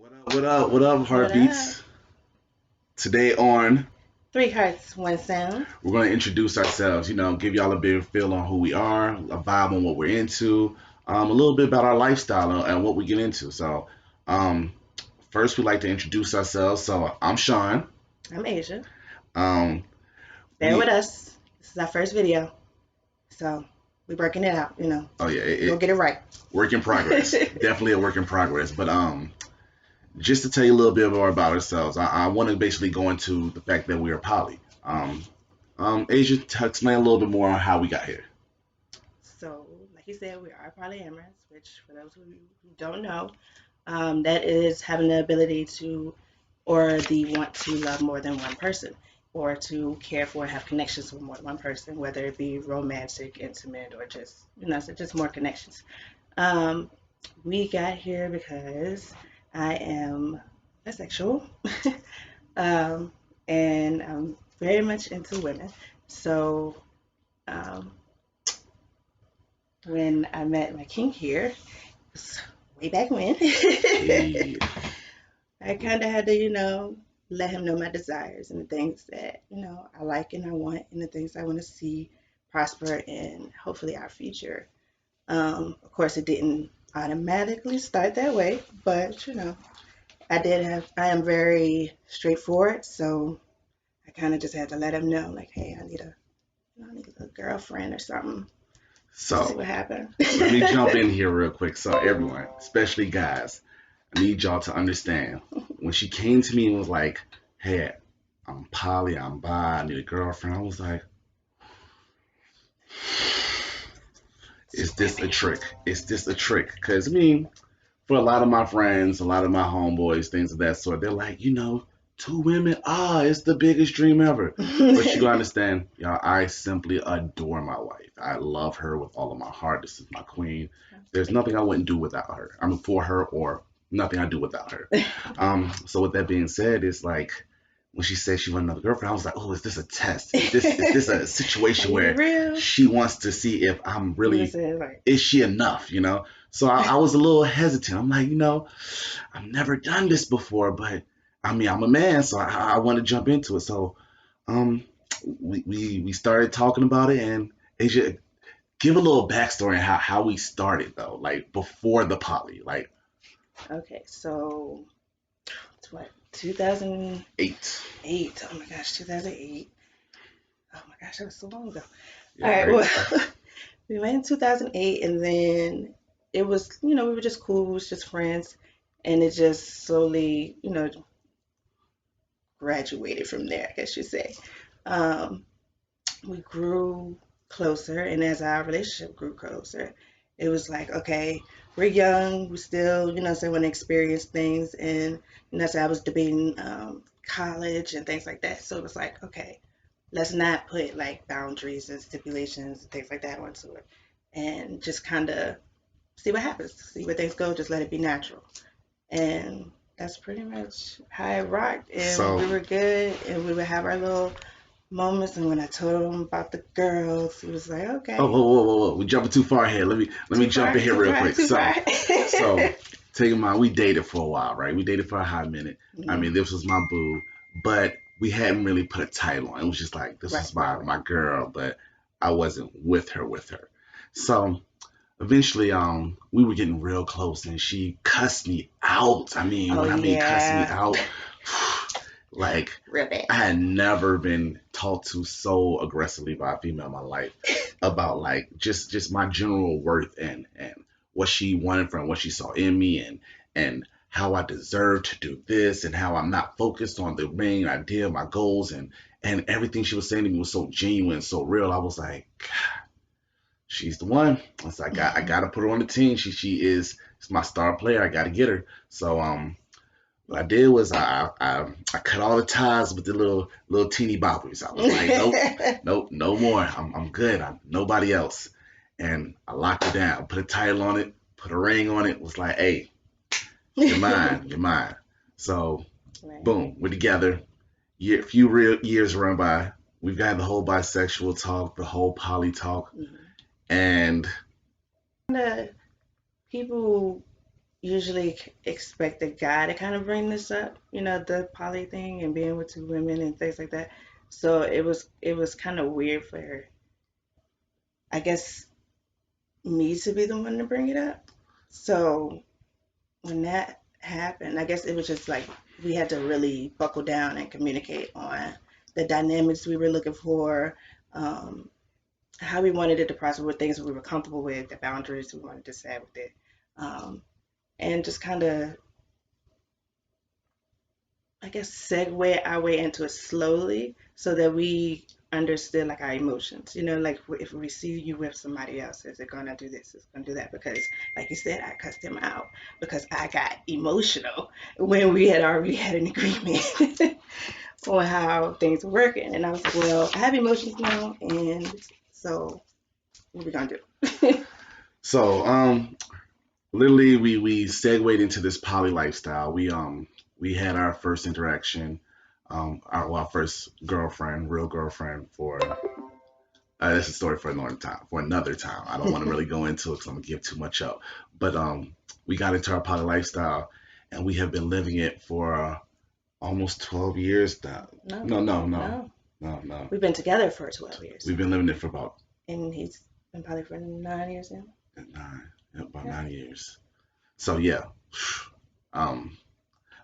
What up, What up? heartbeats? Today on, 3hearts1sound. we're going to introduce ourselves, give y'all a bit of feel on who we are, a vibe on what we're into, a little bit about our lifestyle and what we get into. So, um, first, we like to introduce ourselves. So, I'm Shawn. I'm Asia. Um, Bear with we, us. This is our first video, so we're working it out. oh yeah, We're gonna get it right. work in progress. Definitely a work in progress. But just to tell you a little bit more about ourselves, I want to basically go into the fact that we are poly. Asia, explain a little bit more on how we got here. So, like you said, we are polyamorous, which for those who don't know, that is having the ability to or the want to love more than one person or to care for and have connections with more than one person, whether it be romantic, intimate, or just so just more connections. Um, we got here because I am bisexual, um, and I'm very much into women. So um, when I met my king here, it was way back when, Hey. I kind of had to, let him know my desires and the things that, I like and I want and the things I want to see prosper in hopefully our future. Of course, it didn't automatically start that way, but I am very straightforward, so I kind of just had to let him know, like, hey, I need a girlfriend or something. See So what happened. let me jump in here real quick. So everyone, especially guys, I need y'all to understand. When she came to me and was like, "Hey, I'm poly, I'm bi, I need a girlfriend," I was like, "Is this a trick? Is this a trick?" Because I mean, for a lot of my friends, a lot of my homeboys, things of that sort, they're like, two women, it's the biggest dream ever. But you gotta understand, y'all, I simply adore my wife. I love her with all of my heart. This is my queen. There's nothing I wouldn't do without her. I mean, for her, or nothing I do without her. So with that being said, it's like when she said she wanted another girlfriend, I was like, oh, is this a test? Is this a situation where real? she wants to see if I'm really, Right. is she enough, So I was a little hesitant. I'm like, I've never done this before, but I mean, I'm a man, so I want to jump into it. So um, we started talking about it, and Asia, give a little backstory on how we started though, like before the poly, like Okay, so it's what, 2008? 8. Oh my gosh, 2008. Oh my gosh, that was so long ago. All Yeah, right, right. well, we met in 2008, and then it was, we were just cool, we was just friends, and it just slowly, graduated from there, I guess you'd say. Um, we grew closer, and as our relationship grew closer, it was like, okay, we're young, we still, so want to experience things, and so I was debating college and things like that. So it was like, okay, let's not put like boundaries and stipulations and things like that onto it, and just kind of see what happens, see where things go, just let it be natural. And that's pretty much how it rocked. And So we were good, and we would have our little moments. And when I told him about the girls, he was like, oh, okay, whoa, we jumping too far ahead. Let me too jump far, in here too real far, quick. too So far. so take in mind we dated for a while, right? We dated for a hot minute. I Mhm. mean, this was my boo, but we hadn't really put a title on. It was just like this Right, was right, my right. girl, but I wasn't with her. So eventually we were getting real close and she cussed me out. I mean, Oh when I mean cussed me yeah, out, like real bad. I had never been talked to so aggressively by a female in my life about like just my general worth and what she wanted from what she saw in me and how I deserve to do this and how I'm not focused on the main idea, my goals and everything she was saying to me was so genuine, so real. I was like, she's the one. So I gotta put her on the team. She is it's my star player. I gotta get her. So what I did was I cut all the ties with the little teeny boppers. I was like, nope, no more. I'm good. I'm nobody else. And I locked her down, put a title on it, put a ring on it. Was like, hey, you're mine, you're mine. So Right. boom, we're together. Few real years run by. We've got the whole bisexual talk, the whole poly talk, Mhm. and Kinda people, usually expect the guy to kind of bring this up, the poly thing and being with two women and things like that. So it was kind of weird for her, I guess, me to be the one to bring it up. So when that happened, I guess it was just like we had to really buckle down and communicate on the dynamics we were looking for, um, how we wanted it to process with things we were comfortable with, the boundaries we wanted to set with it, um, and just kind of, I guess, segue our way into it slowly so that we understood like our emotions. Like if we see you with somebody else, is it gonna do this? Is it gonna do that? Because, like you said, I cussed him out because I got emotional when we had already had an agreement on how things were working, and I was like, well, I have emotions now, and so what are we gonna do? So literally we segued into this poly lifestyle. We had our first interaction, our first girlfriend, real girlfriend for that's a story for another time. For another time, I don't want to really go into it because I'm gonna give too much up. But we got into our poly lifestyle, and we have been living it for almost 12 years now. No, No, no, no, no. no, no. We've been together for 12 years, We've been living it for about and he's been probably for 9 years now. about Yeah. 9 years. So yeah, um,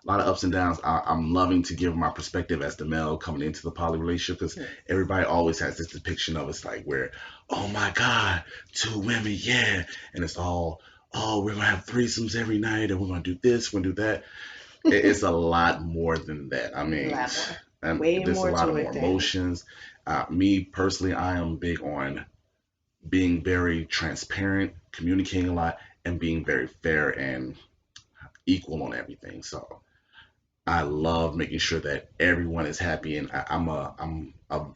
a lot of ups and downs. I'm loving to give my perspective as the male coming into the poly relationship because Yes. everybody always has this depiction of us like where, oh my God, two women, yeah, and it's all, oh, we're gonna have threesomes every night and we're gonna do this, we're gonna do that. It's a lot more than that. I A mean, lot more. and Way there's a more lot to of it more than. emotions. Me personally, I am big on being very transparent, communicating a lot, and being very fair and equal on everything. So I love making sure that everyone is happy, and I'm a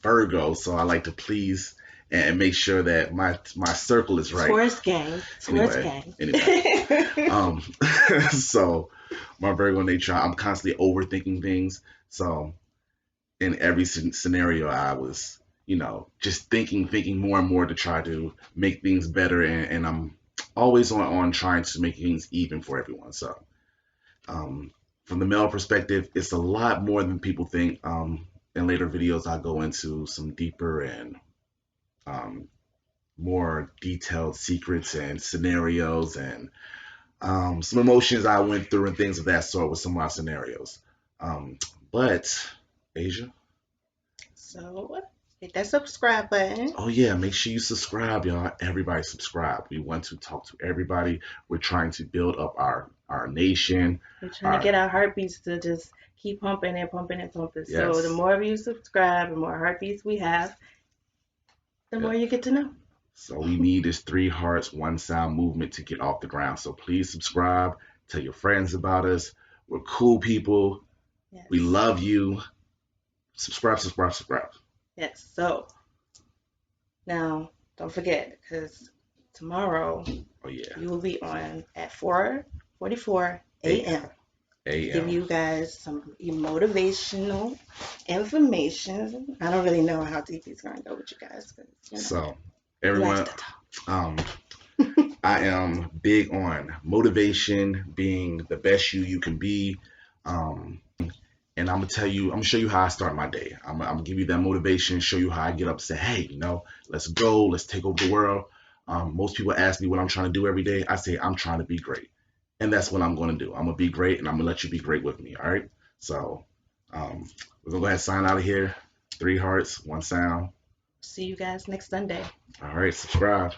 Virgo, so I like to please and make sure that my circle is right. Taurus gang. Taurus Anyway, gang. anyway, um, so my Virgo nature, I'm constantly overthinking things. So in every scenario, I was, just thinking more and more to try to make things better, and I'm always on trying to make things even for everyone. So um, from the male perspective, it's a lot more than people think. In later videos, I go into some deeper and um, more detailed secrets and scenarios and some emotions I went through and things of that sort with some of my scenarios. But Asia, So hit that subscribe button. oh yeah, make sure you subscribe, y'all. Everybody subscribe. We want to talk to everybody. We're trying to build up our nation. We're trying to Our get our heartbeats to just keep pumping and pumping and pumping. So the yes, more of you subscribe, the more heartbeats we have, the yeah. more you get to know. So we need this three hearts, one sound movement to get off the ground. So please subscribe. Tell your friends about us. We're cool people. We Yes. love you. Subscribe, subscribe, subscribe. Yes. So now don't forget, because tomorrow Oh yeah. you will be on at 4:44 A.M. a.m. to give A.M. you guys some motivational information. I don't really know how deep he's going to go with you guys, because So he likes everyone, to talk. um, I am big on motivation, being the best you can be. Um, and I'm gonna show you how I start my day. I'm gonna give you that motivation, show you how I get up, say, hey, let's go, let's take over the world. Most people ask me what I'm trying to do every day. I say I'm trying to be great, and that's what I'm gonna do. I'm gonna be great, and I'm gonna let you be great with me. All right. So we're gonna go ahead and sign out of here. Three hearts, one sound. See you guys next Sunday. All right, subscribe.